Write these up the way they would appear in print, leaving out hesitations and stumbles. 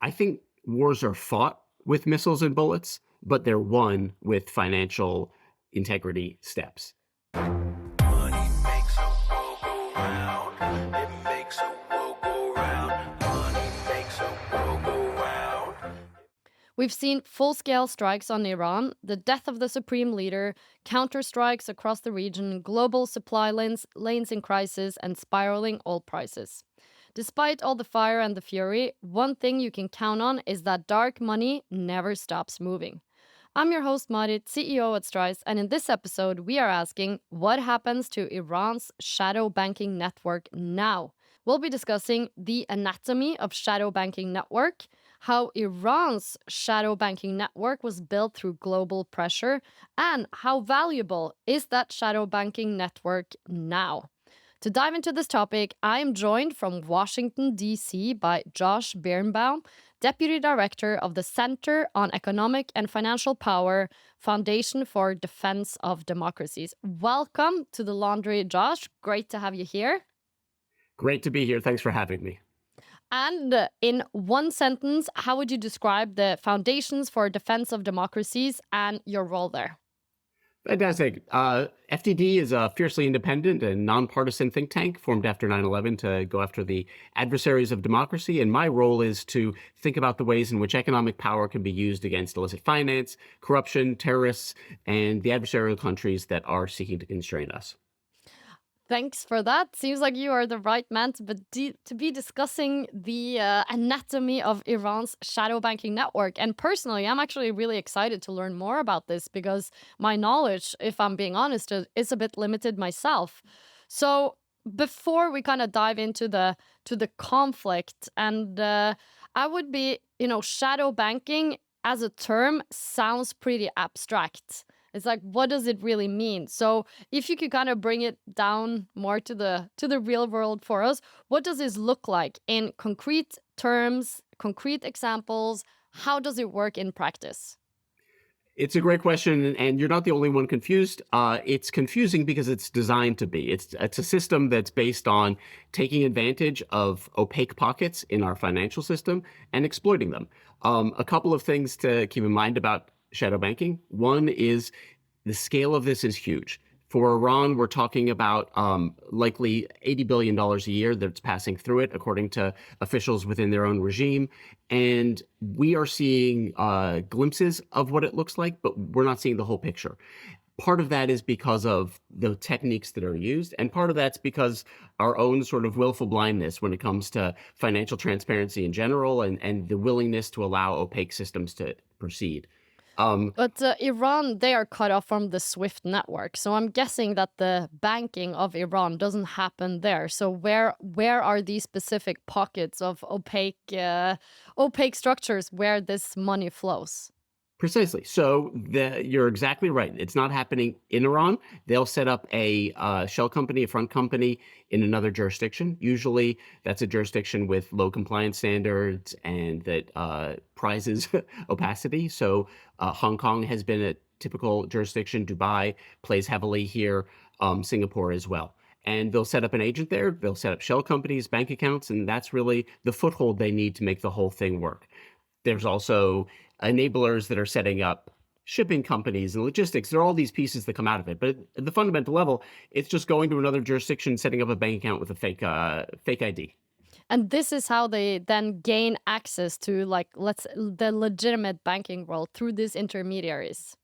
I think wars are fought with missiles and bullets, but they're won with financial integrity steps. Money makes a world go round. It makes a world go round. Money makes a world go round. We've seen full-scale strikes on Iran, the death of the supreme leader, counter-strikes across the region, global supply lanes in crisis, and spiraling oil prices. Despite all the fire and the fury, one thing you can count on is that dark money never stops moving. I'm your host Marit, CEO at Strise, and in this episode we are asking what happens to Iran's shadow banking network now. We'll be discussing the anatomy of shadow banking network, how Iran's shadow banking network was built through global pressure, and how valuable is that shadow banking network now. To dive into this topic, I am joined from Washington, D.C. by Josh Birenbaum, Deputy Director of the Center on Economic and Financial Power, Foundation for Defense of Democracies. Welcome to the Laundry, Josh. Great to have you here. Great to be here. Thanks for having me. And in one sentence, how would you describe the Foundations for Defense of Democracies and your role there? Fantastic. FDD is a fiercely independent and nonpartisan think tank formed after 9/11 to go after the adversaries of democracy. And my role is to think about the ways in which economic power can be used against illicit finance, corruption, terrorists, and the adversarial countries that are seeking to constrain us. Thanks for that. Seems like you are the right man to be discussing the anatomy of Iran's shadow banking network. And personally, I'm actually really excited to learn more about this because my knowledge, if I'm being honest, is a bit limited myself. So before we kind of dive into the conflict, and I would be, shadow banking as a term sounds pretty abstract. It's like, what does it really mean? So if you could kind of bring it down more to the real world for us, what does this look like in concrete terms, concrete examples? How does it work in practice? It's a great question, and you're not the only one confused. It's confusing because it's designed to be. It's a system that's based on taking advantage of opaque pockets in our financial system and exploiting them. A couple of things to keep in mind about shadow banking. One is the scale of this is huge. For Iran, we're talking about likely $80 billion a year that's passing through it, according to officials within their own regime. And we are seeing glimpses of what it looks like, but we're not seeing the whole picture. Part of that is because of the techniques that are used, and part of that's because our own sort of willful blindness when it comes to financial transparency in general and the willingness to allow opaque systems to proceed. But Iran, they are cut off from the SWIFT network. So I'm guessing that the banking of Iran doesn't happen there. So where are these specific pockets of opaque structures where this money flows? Precisely. So you're exactly right. It's not happening in Iran. They'll set up a shell company, a front company in another jurisdiction. Usually that's a jurisdiction with low compliance standards and that prizes opacity. So Hong Kong has been a typical jurisdiction. Dubai plays heavily here, Singapore as well. And they'll set up an agent there. They'll set up shell companies, bank accounts, and that's really the foothold they need to make the whole thing work. There's also enablers that are setting up shipping companies and logistics. There are all these pieces that come out of it. But at the fundamental level, it's just going to another jurisdiction, setting up a bank account with a fake ID. And this is how they then gain access to the legitimate banking world through these intermediaries.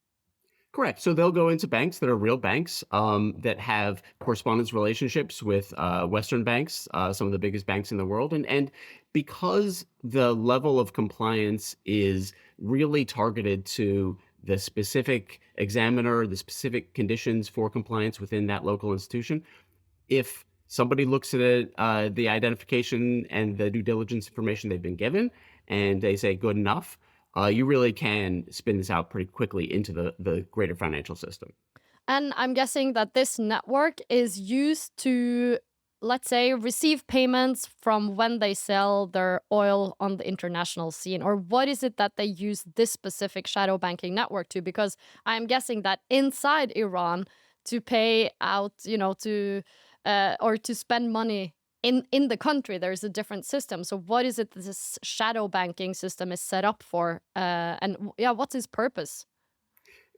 Correct. So they'll go into banks that are real banks that have correspondence relationships with Western banks, some of the biggest banks in the world. And because the level of compliance is really targeted to the specific examiner, the specific conditions for compliance within that local institution, if somebody looks at it, the identification and the due diligence information they've been given, and they say good enough, you really can spin this out pretty quickly into the greater financial system. And I'm guessing that this network is used to, let's say, receive payments from when they sell their oil on the international scene. Or what is it that they use this specific shadow banking network to? Because I'm guessing that inside Iran, to pay out, or to spend money in the country there's a different system. So what is it that this shadow banking system is set up for? Yeah, what's its purpose?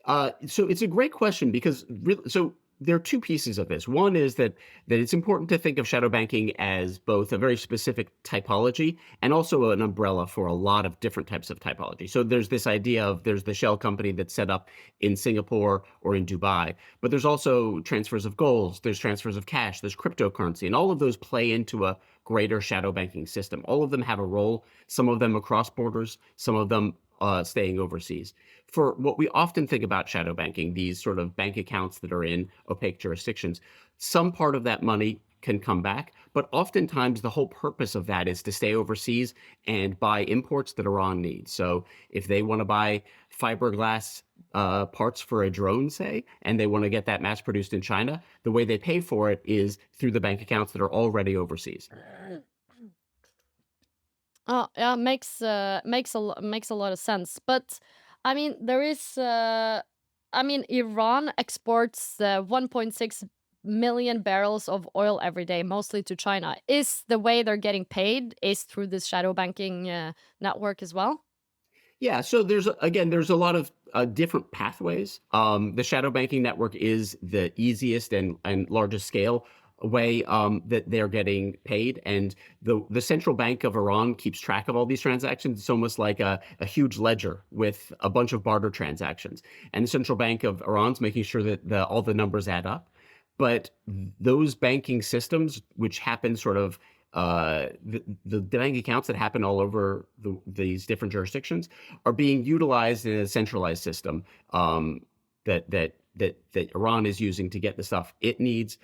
So it's a great question because so there are two pieces of this. One is that it's important to think of shadow banking as both a very specific typology and also an umbrella for a lot of different types of typology. So there's this idea of there's the shell company that's set up in Singapore or in Dubai, but there's also transfers of gold, there's transfers of cash, there's cryptocurrency, and all of those play into a greater shadow banking system. All of them have a role, some of them across borders, some of them staying overseas. For what we often think about shadow banking, these sort of bank accounts that are in opaque jurisdictions, some part of that money can come back, but oftentimes the whole purpose of that is to stay overseas and buy imports that Iran needs. So if they want to buy fiberglass parts for a drone, say, and they want to get that mass produced in China, the way they pay for it is through the bank accounts that are already overseas. Oh, yeah, makes a lot of sense. But I mean, there is I mean, Iran exports 1.6 million barrels of oil every day, mostly to China. Is the way they're getting paid is through this shadow banking network as well? Yeah, so there's a lot of different pathways. The shadow banking network is the easiest and largest scale way that they're getting paid, and the central bank of Iran keeps track of all these transactions. It's almost like a huge ledger with a bunch of barter transactions, and the central bank of Iran's making sure that all the numbers add up. But those banking systems, which happen sort of the bank accounts that happen all over these different jurisdictions, are being utilized in a centralized system that Iran is using to get the stuff it needs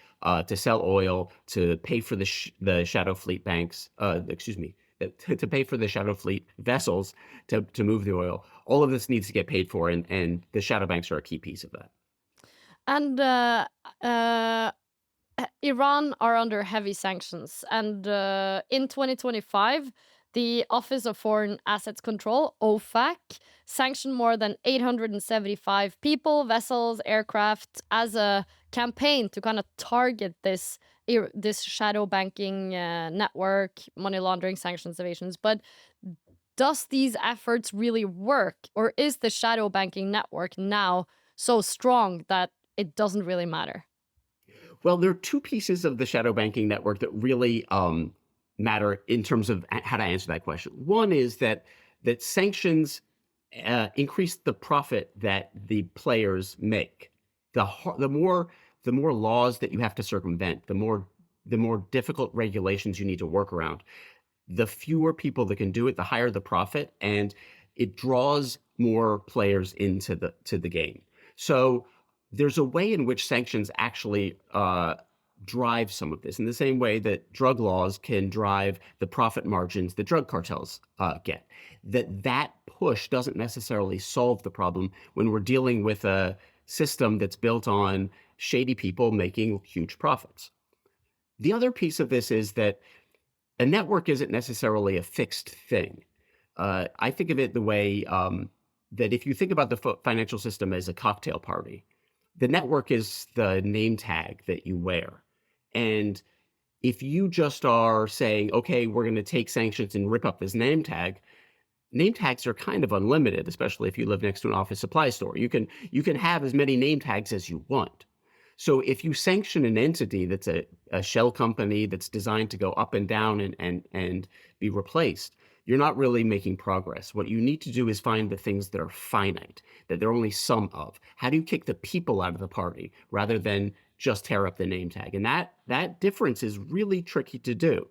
to sell oil, to pay for the shadow fleet banks. Excuse me. To pay for the shadow fleet vessels to move the oil. All of this needs to get paid for, and the shadow banks are a key piece of that. And uh, Iran are under heavy sanctions. And in 2025, the Office of Foreign Assets Control, OFAC, sanctioned more than 875 people, vessels, aircraft as a campaign to kind of target this shadow banking network, money laundering, sanctions, evasions. But does these efforts really work? Or is the shadow banking network now so strong that it doesn't really matter? Well, there are two pieces of the shadow banking network that really matter in terms of how to answer that question. One is that sanctions increase the profit that the players make. The more laws that you have to circumvent, the more difficult regulations you need to work around, the fewer people that can do it, the higher the profit, and it draws more players into the game. So there's a way in which sanctions actually drive some of this, in the same way that drug laws can drive the profit margins that drug cartels get. That push doesn't necessarily solve the problem when we're dealing with a system that's built on shady people making huge profits. The other piece of this is that a network isn't necessarily a fixed thing. I think of it the way that if you think about the financial system as a cocktail party, the network is the name tag that you wear. And if you just are saying, okay, we're going to take sanctions and rip up this name tags are kind of unlimited, especially if you live next to an office supply store. You can have as many name tags as you want. So if you sanction an entity that's a shell company that's designed to go up and down and be replaced, you're not really making progress. What you need to do is find the things that are finite, that there are only some of. How do you kick the people out of the party rather than just tear up the name tag? And that difference is really tricky to do.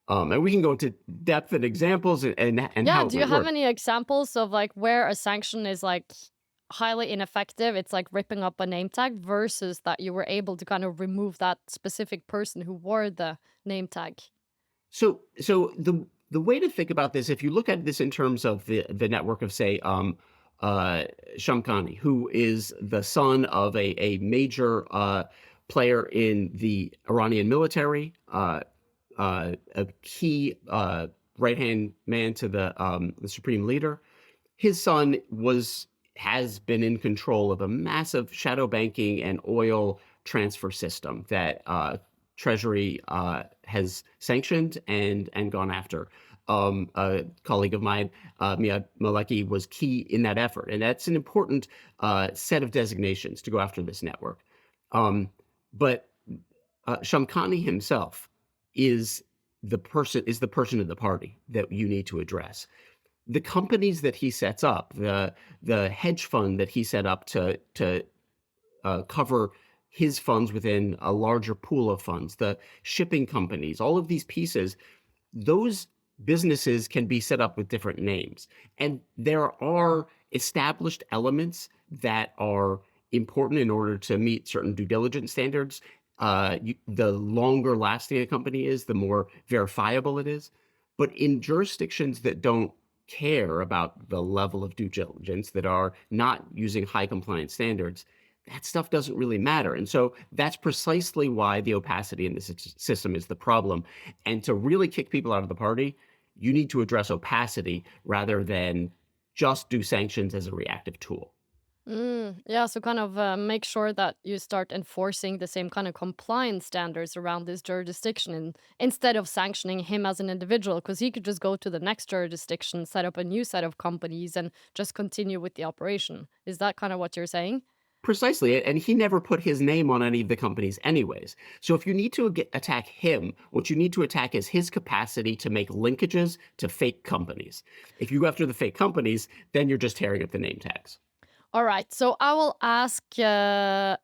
And we can go into depth and examples and Yeah, how it do you would have work. any examples of like where a sanction is like highly ineffective? It's like ripping up a name tag versus that you were able to kind of remove that specific person who wore the name tag. So the way to think about this, if you look at this in terms of the network of, say, Shamkhani, who is the son of a major player in the Iranian military, a key right-hand man to the supreme leader. His son has been in control of a massive shadow banking and oil transfer system that Treasury has sanctioned and gone after. A colleague of mine, Mia Maleki, was key in that effort, and that's an important set of designations to go after this network. But Shamkhani himself is the person of the party that you need to address. The companies that he sets up, the hedge fund that he set up to cover his funds within a larger pool of funds, the shipping companies, all of these pieces, those businesses can be set up with different names. And there are established elements that are important in order to meet certain due diligence standards. The longer lasting a company is, the more verifiable it is. But in jurisdictions that don't care about the level of due diligence, that are not using high compliance standards, that stuff doesn't really matter. And so that's precisely why the opacity in this system is the problem. And to really kick people out of the party, you need to address opacity rather than just do sanctions as a reactive tool. Yeah, so kind of make sure that you start enforcing the same kind of compliance standards around this jurisdiction instead of sanctioning him as an individual, because he could just go to the next jurisdiction, set up a new set of companies, and just continue with the operation. Is that kind of what you're saying? Precisely, and he never put his name on any of the companies anyways. So if you need to attack him, what you need to attack is his capacity to make linkages to fake companies. If you go after the fake companies, then you're just tearing up the name tags. All right, so I will ask. I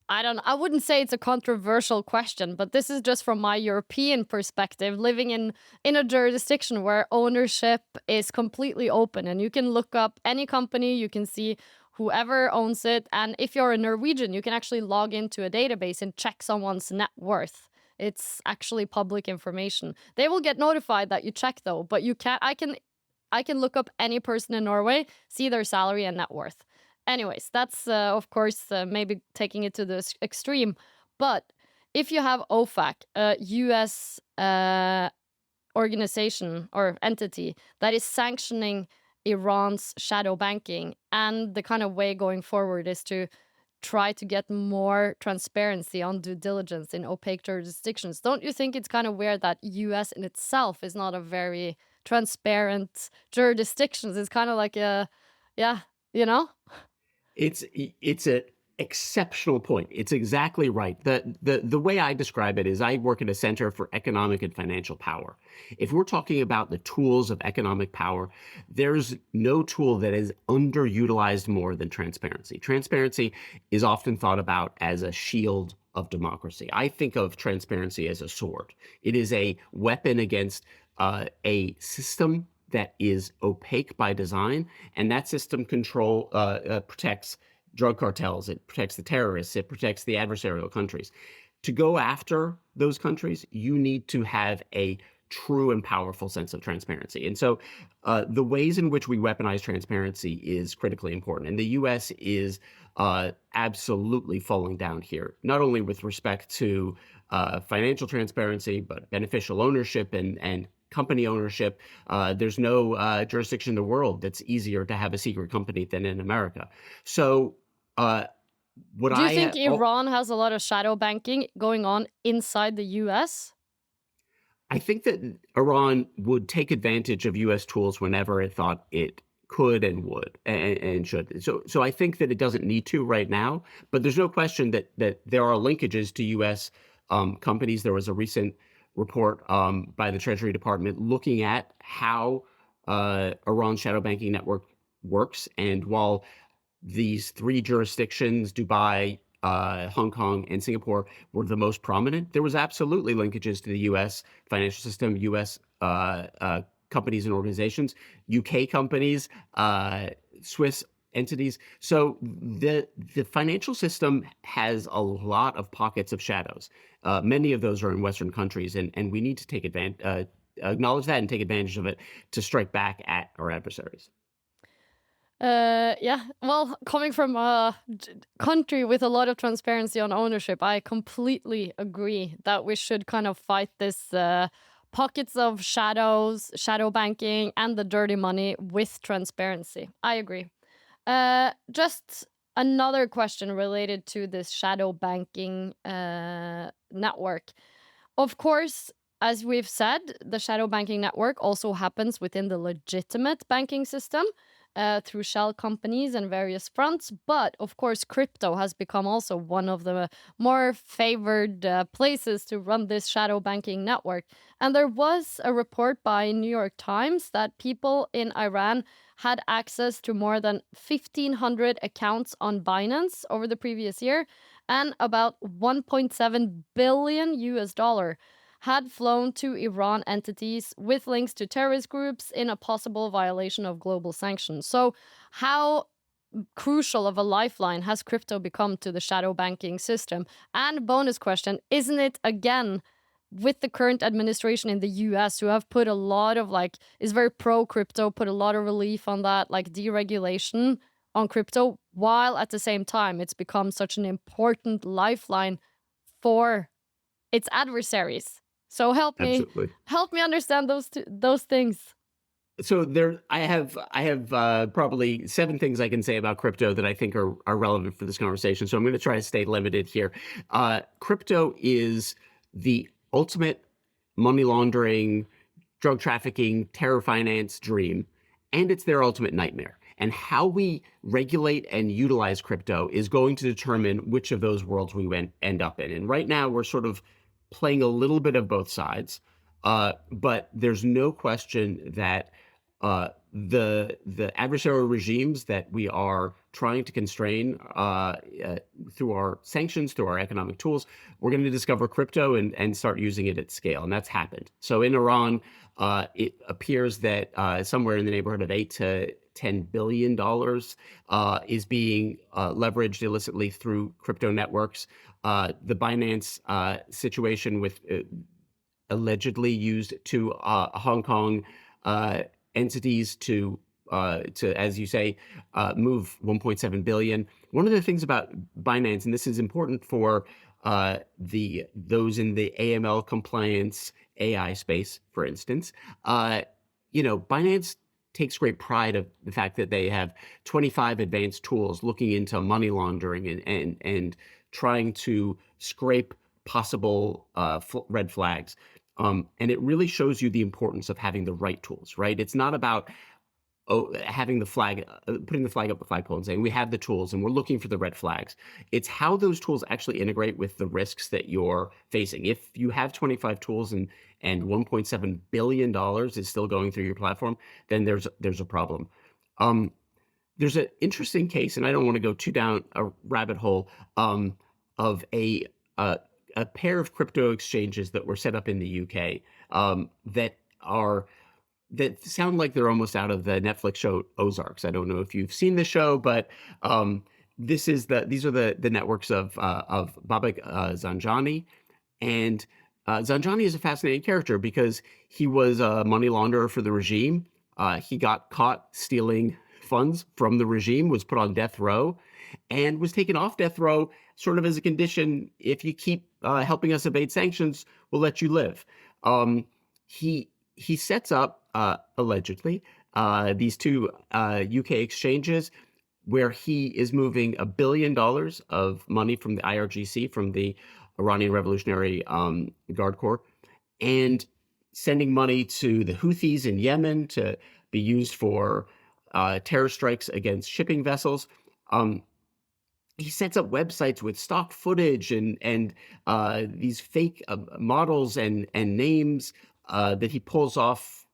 wouldn't say it's a controversial question, but this is just from my European perspective, living in a jurisdiction where ownership is completely open, and you can look up any company, you can see whoever owns it, and if you're a Norwegian, you can actually log into a database and check someone's net worth. It's actually public information. They will get notified that you check though, but you can't. I can look up any person in Norway, see their salary and net worth. Anyways, that's of course maybe taking it to the extreme. But if you have OFAC, a US organization or entity that is sanctioning Iran's shadow banking, and the kind of way going forward is to try to get more transparency on due diligence in opaque jurisdictions, don't you think it's kind of weird that US in itself is not a very transparent jurisdiction? It's kind of like a, yeah, you know? It's an exceptional point. It's exactly right. The way I describe it is I work at a center for economic and financial power. If we're talking about the tools of economic power, there's no tool that is underutilized more than transparency. Transparency is often thought about as a shield of democracy. I think of transparency as a sword. It is a weapon against a system that is opaque by design, and that system protects drug cartels, it protects the terrorists, it protects the adversarial countries. To go after those countries, you need to have a true and powerful sense of transparency. And so the ways in which we weaponize transparency is critically important. And the US is absolutely falling down here, not only with respect to financial transparency, but beneficial ownership and company ownership. There's no jurisdiction in the world that's easier to have a secret company than in America. So Do you think Iran has a lot of shadow banking going on inside the US? I think that Iran would take advantage of US tools whenever it thought it could and would and should. So I think that it doesn't need to right now, but there's no question that there are linkages to US companies. There was a recent report by the Treasury Department looking at how Iran's shadow banking network works. And while these three jurisdictions, Dubai, Hong Kong, and Singapore, were the most prominent, there was absolutely linkages to the U.S. financial system, U.S. Companies and organizations, UK companies, Swiss entities. So the financial system has a lot of pockets of shadows. Many of those are in Western countries, and we need to take acknowledge that and take advantage of it to strike back at our adversaries. Yeah, well, coming from a country with a lot of transparency on ownership, I completely agree that we should kind of fight this pockets of shadow banking, and the dirty money with transparency. I agree. Just another question related to this shadow banking network. Of course, as we've said, the shadow banking network also happens within the legitimate banking system through shell companies and various fronts. But of course, crypto has become also one of the more favored places to run this shadow banking network. And there was a report by New York Times that people in Iran had access to more than 1,500 accounts on Binance over the previous year, and about 1.7 billion US dollar had flown to Iran entities with links to terrorist groups in a possible violation of global sanctions. So, how crucial of a lifeline has crypto become to the shadow banking system? And bonus question, isn't it again with the current administration in the US who have put a lot of is very pro crypto, put a lot of relief on that, like deregulation on crypto, while at the same time it's become such an important lifeline for its adversaries. So Absolutely. help me understand those things. So I have probably 7 things I can say about crypto that I think are relevant for this conversation. So I'm going to try to stay limited here. Crypto is the ultimate money laundering, drug trafficking, terror finance dream, and it's their ultimate nightmare. And how we regulate and utilize crypto is going to determine which of those worlds we end up in. And right now, we're sort of playing a little bit of both sides. But there's no question that the adversarial regimes that we are trying to constrain through our sanctions, through our economic tools, we're going to discover crypto and start using it at scale. And that's happened. So in Iran, it appears that somewhere in the neighborhood of $8 to $10 billion is being leveraged illicitly through crypto networks. The Binance situation with allegedly used to Hong Kong entities to, as you say, move 1.7 billion. One of the things about Binance, and this is important for those in the AML compliance AI space, for instance, Binance takes great pride of the fact that they have 25 advanced tools looking into money laundering and trying to scrape possible red flags. And it really shows you the importance of having the right tools, right? It's not about having the flag, putting the flag up the flagpole and saying we have the tools and we're looking for the red flags. It's how those tools actually integrate with the risks that you're facing. If you have 25 tools and $1.7 billion is still going through your platform, then there's a problem. There's an interesting case, and I don't want to go too down a rabbit hole, of a pair of crypto exchanges that were set up in the UK that sound like they're almost out of the Netflix show Ozarks. I don't know if you've seen the show, but these are the networks of Babak Zanjani, and Zanjani is a fascinating character because he was a money launderer for the regime. He got caught stealing funds from the regime, was put on death row, and was taken off death row sort of as a condition: if you keep helping us evade sanctions, we'll let you live. He sets up allegedly these two UK exchanges where he is moving $1 billion of money from the IRGC, from the Iranian Revolutionary Guard Corps, and sending money to the Houthis in Yemen to be used for terror strikes against shipping vessels. He sets up websites with stock footage and these fake models and names that he pulls off,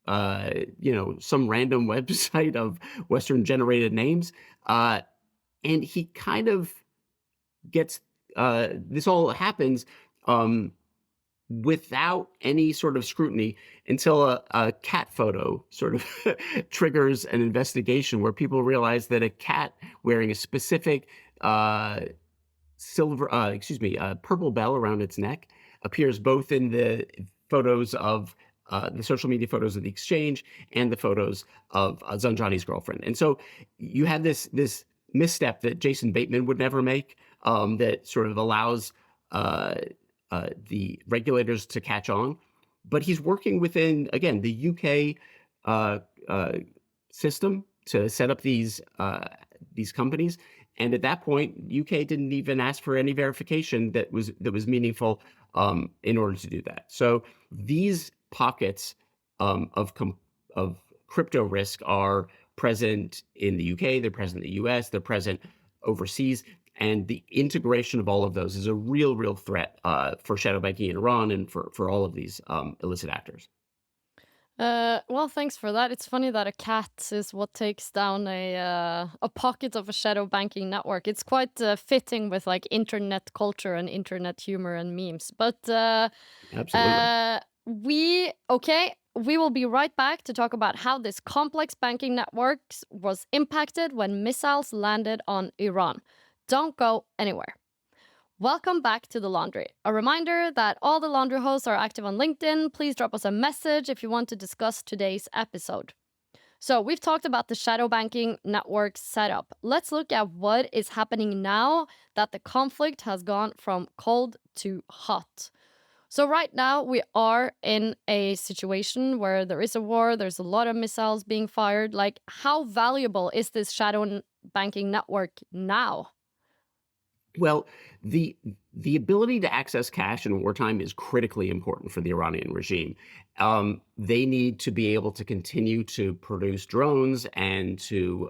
some random website of Western generated names. And he kind of gets, this all happens without any sort of scrutiny until a cat photo sort of triggers an investigation where people realize that a cat wearing a specific purple bell around its neck appears both in the photos of the social media photos of the exchange and the photos of Zanjani's girlfriend. And so you have this misstep that Jason Bateman would never make, that sort of allows the regulators to catch on. But he's working within, again, the UK system to set up these companies. And at that point, UK didn't even ask for any verification that was meaningful in order to do that. So these pockets of crypto risk are present in the UK, they're present in the US, they're present overseas. And the integration of all of those is a real threat for shadow banking in Iran and for all of these illicit actors. Well, thanks for that. It's funny that a cat is what takes down a pocket of a shadow banking network. It's quite fitting with like internet culture and internet humor and memes. But Absolutely. we will be right back to talk about how this complex banking networks was impacted when missiles landed on Iran. Don't go anywhere. Welcome back to The Laundry. A reminder that all the Laundry hosts are active on LinkedIn. Please drop us a message if you want to discuss today's episode. So, we've talked about the shadow banking network setup. Let's look at what is happening now that the conflict has gone from cold to hot. So, right now, we are in a situation where there is a war, there's a lot of missiles being fired. Like, how valuable is this shadow banking network now? Well, the ability to access cash in wartime is critically important for the Iranian regime. They need to be able to continue to produce drones and to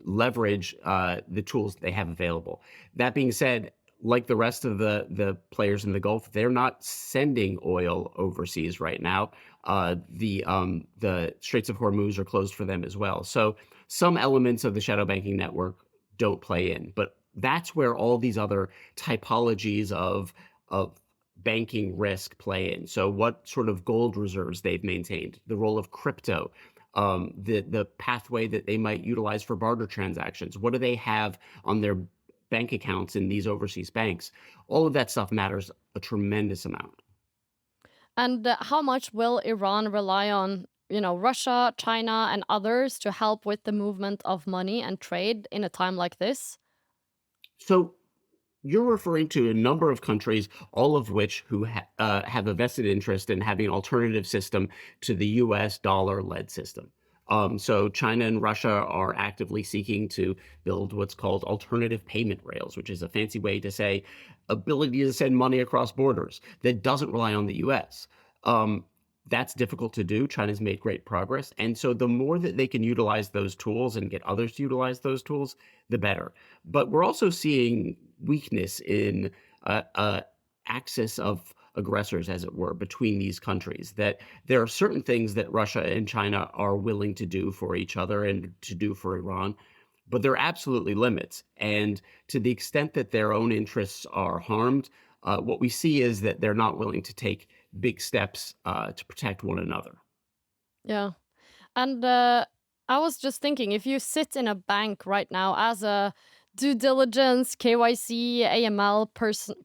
leverage the tools they have available. That being said, like the rest of the players in the Gulf, they're not sending oil overseas right now. The Straits of Hormuz are closed for them as well. So some elements of the shadow banking network don't play in, but that's where all these other typologies of banking risk play in. So what sort of gold reserves they've maintained, the role of crypto, the pathway that they might utilize for barter transactions. What do they have on their bank accounts in these overseas banks? All of that stuff matters a tremendous amount. And how much will Iran rely on, Russia, China, and others to help with the movement of money and trade in a time like this? So you're referring to a number of countries, all of which who have a vested interest in having an alternative system to the U.S. dollar-led system. So China and Russia are actively seeking to build what's called alternative payment rails, which is a fancy way to say ability to send money across borders that doesn't rely on the U.S. That's difficult to do. China's made great progress. And so the more that they can utilize those tools and get others to utilize those tools, the better. But we're also seeing weakness in axis of aggressors, as it were, between these countries, that there are certain things that Russia and China are willing to do for each other and to do for Iran, but there are absolutely limits. And to the extent that their own interests are harmed, what we see is that they're not willing to take big steps to protect one another. Yeah. And I was just thinking, if you sit in a bank right now as a due diligence, KYC, AML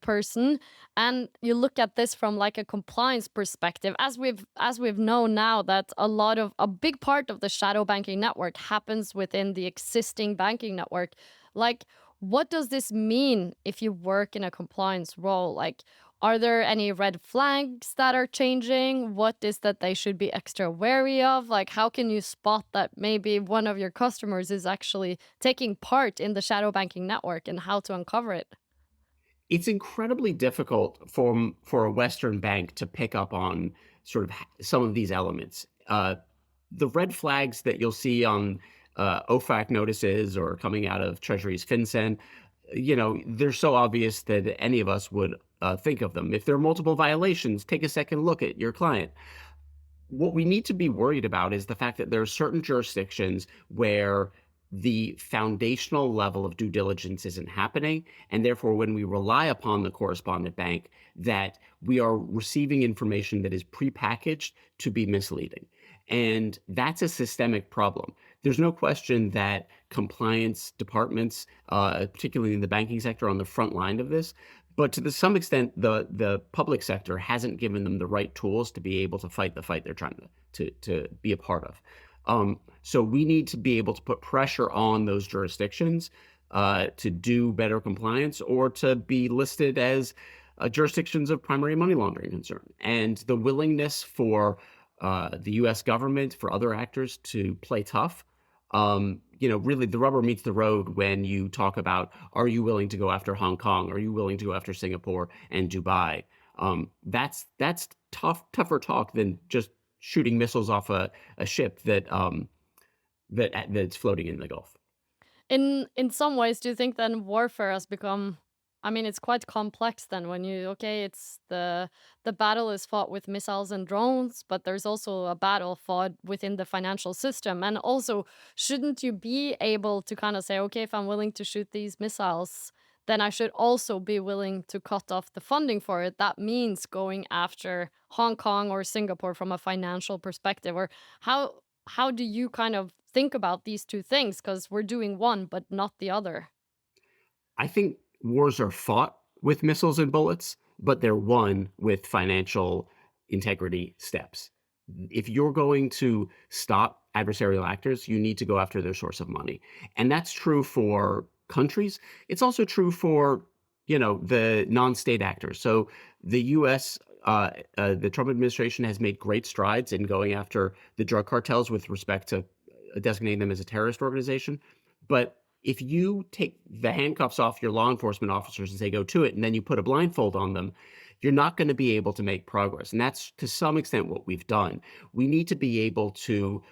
person, and you look at this from like a compliance perspective, as we've known now that a big part of the shadow banking network happens within the existing banking network. Like, what does this mean if you work in a compliance role? Like, are there any red flags that are changing? What is that they should be extra wary of? Like, how can you spot that maybe one of your customers is actually taking part in the shadow banking network and how to uncover it? It's incredibly difficult for a Western bank to pick up on sort of some of these elements. The red flags that you'll see on OFAC notices or coming out of Treasury's FinCEN, they're so obvious that any of us would think of them. If there are multiple violations, take a second look at your client. What we need to be worried about is the fact that there are certain jurisdictions where the foundational level of due diligence isn't happening. And therefore, when we rely upon the correspondent bank, that we are receiving information that is prepackaged to be misleading. And that's a systemic problem. There's no question that compliance departments, particularly in the banking sector, are on the front line of this. But to some extent, the public sector hasn't given them the right tools to be able to fight the fight they're trying to be a part of. So we need to be able to put pressure on those jurisdictions to do better compliance or to be listed as jurisdictions of primary money laundering concern. And the willingness for the U.S. government, for other actors to play tough, really the rubber meets the road when you talk about, are you willing to go after Hong Kong? Are you willing to go after Singapore and Dubai? That's tougher talk than just shooting missiles off a ship that's floating in the Gulf. In some ways, do you think then warfare has become, I mean, it's quite complex then when you, okay, it's the battle is fought with missiles and drones, but there's also a battle fought within the financial system. And also, shouldn't you be able to kind of say, okay, if I'm willing to shoot these missiles, then I should also be willing to cut off the funding for it. That means going after Hong Kong or Singapore from a financial perspective. Or how do you kind of think about these two things? Because we're doing one, but not the other. I think wars are fought with missiles and bullets, but they're won with financial integrity steps. If you're going to stop adversarial actors, you need to go after their source of money. And that's true for countries. It's also true for, the non-state actors. So the US, the Trump administration has made great strides in going after the drug cartels with respect to designating them as a terrorist organization. But if you take the handcuffs off your law enforcement officers and say, go to it, and then you put a blindfold on them, you're not going to be able to make progress. And that's to some extent what we've done. We need to be able to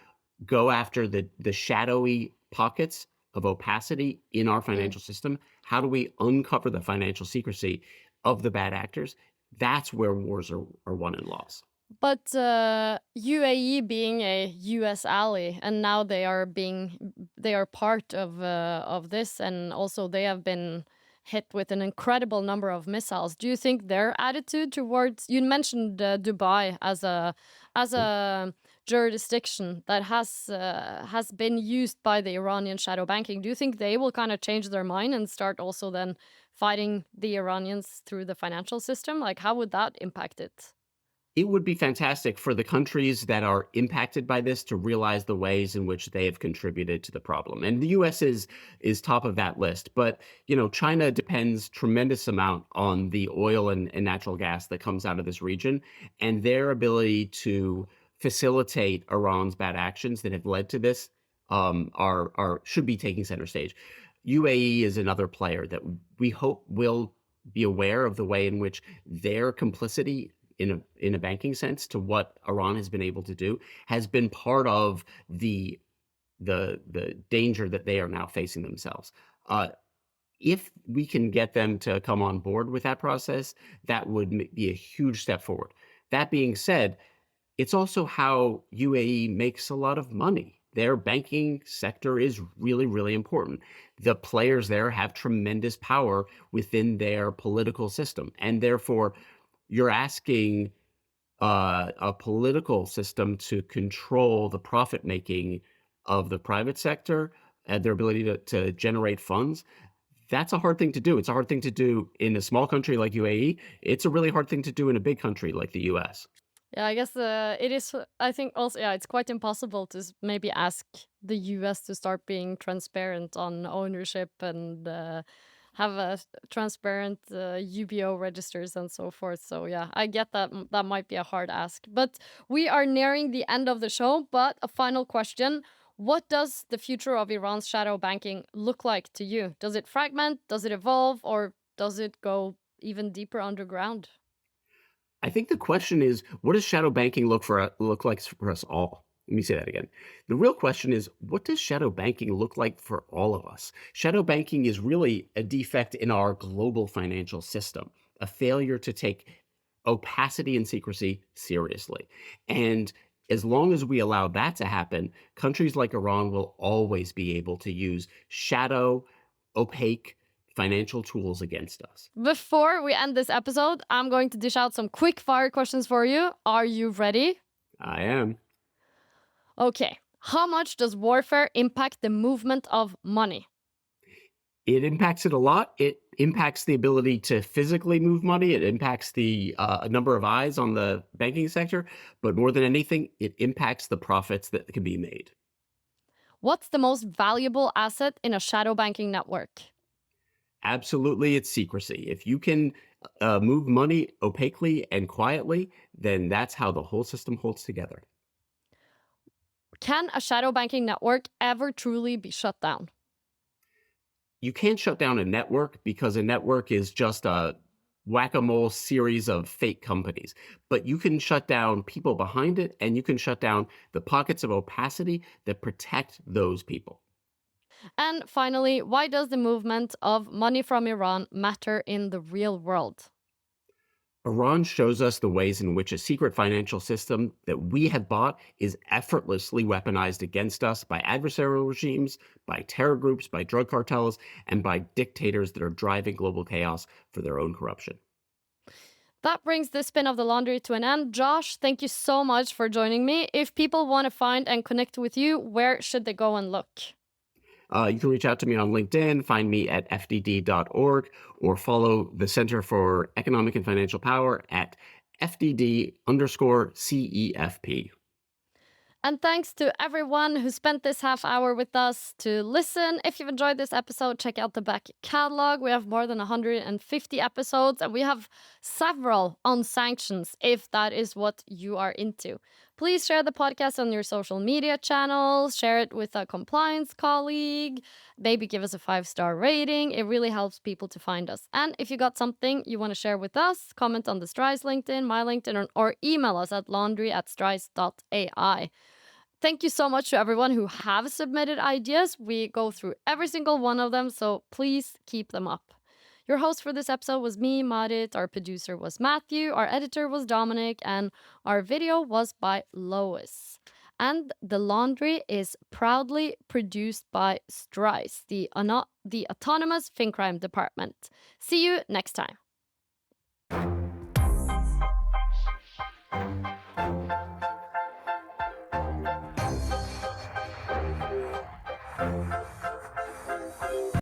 go after the shadowy pockets of opacity in our financial system. How do we uncover the financial secrecy of the bad actors? That's where wars are won and lost. But UAE being a U.S. ally, and now they are part of this, and also they have been hit with an incredible number of missiles. Do you think their attitude towards, you mentioned Dubai as a jurisdiction that has been used by the Iranian shadow banking? Do you think they will kind of change their mind and start also then fighting the Iranians through the financial system? Like, how would that impact it? It would be fantastic for the countries that are impacted by this to realize the ways in which they have contributed to the problem. And the US is top of that list. But, China depends tremendous amount on the oil and natural gas that comes out of this region, and their ability to facilitate Iran's bad actions that have led to this should be taking center stage. UAE is another player that we hope will be aware of the way in which their complicity in a banking sense to what Iran has been able to do has been part of the danger that they are now facing themselves. If we can get them to come on board with that process, that would be a huge step forward. That being said, it's also how UAE makes a lot of money. Their banking sector is really, really important. The players there have tremendous power within their political system, and therefore you're asking a political system to control the profit making of the private sector and their ability to generate funds. That's a hard thing to do. It's a hard thing to do in a small country like UAE. It's a really hard thing to do in a big country like the US. Yeah, I guess it is. I think also, yeah, it's quite impossible to maybe ask the US to start being transparent on ownership and have a transparent UBO registers and so forth. So yeah, I get that that might be a hard ask. But we are nearing the end of the show. But a final question. What does the future of Iran's shadow banking look like to you? Does it fragment? Does it evolve? Or does it go even deeper underground? I think the question is, what does shadow banking look like for us all? Let me say that again. The real question is, what does shadow banking look like for all of us? Shadow banking is really a defect in our global financial system, a failure to take opacity and secrecy seriously. And as long as we allow that to happen, countries like Iran will always be able to use shadow, opaque financial tools against us. Before we end this episode, I'm going to dish out some quick fire questions for you. Are you ready? I am. Okay. How much does warfare impact the movement of money? It impacts it a lot. It impacts the ability to physically move money. It impacts the number of eyes on the banking sector. But more than anything, it impacts the profits that can be made. What's the most valuable asset in a shadow banking network? Absolutely, it's secrecy. If you can move money opaquely and quietly, then that's how the whole system holds together. Can a shadow banking network ever truly be shut down? You can't shut down a network because a network is just whack-a-mole series of fake companies. But you can shut down people behind it, and you can shut down the pockets of opacity that protect those people. And finally, why does the movement of money from Iran matter in the real world? Iran shows us the ways in which a secret financial system that we have bought is effortlessly weaponized against us by adversarial regimes, by terror groups, by drug cartels, and by dictators that are driving global chaos for their own corruption. That brings this spin of the laundry to an end. Josh, thank you so much for joining me. If people want to find and connect with you, where should they go and look? You can reach out to me on LinkedIn, find me at fdd.org, or follow the Center for Economic and Financial Power at FDD_CEFP. And thanks to everyone who spent this half hour with us to listen. If you've enjoyed this episode, check out the back catalog. We have more than 150 episodes, and we have several on sanctions if that is what you are into. Please share the podcast on your social media channels, share it with a compliance colleague, maybe give us a 5-star rating. It really helps people to find us. And if you got something you want to share with us, comment on the Strise LinkedIn, my LinkedIn, or email us at laundry@strise.ai. Thank you so much to everyone who have submitted ideas. We go through every single one of them, so please keep them up. Your host for this episode was me, Marit. Our producer was Matthew. Our editor was Dominic. And our video was by Lois. And The Laundry is proudly produced by Strise, the autonomous fin crime department. See you next time.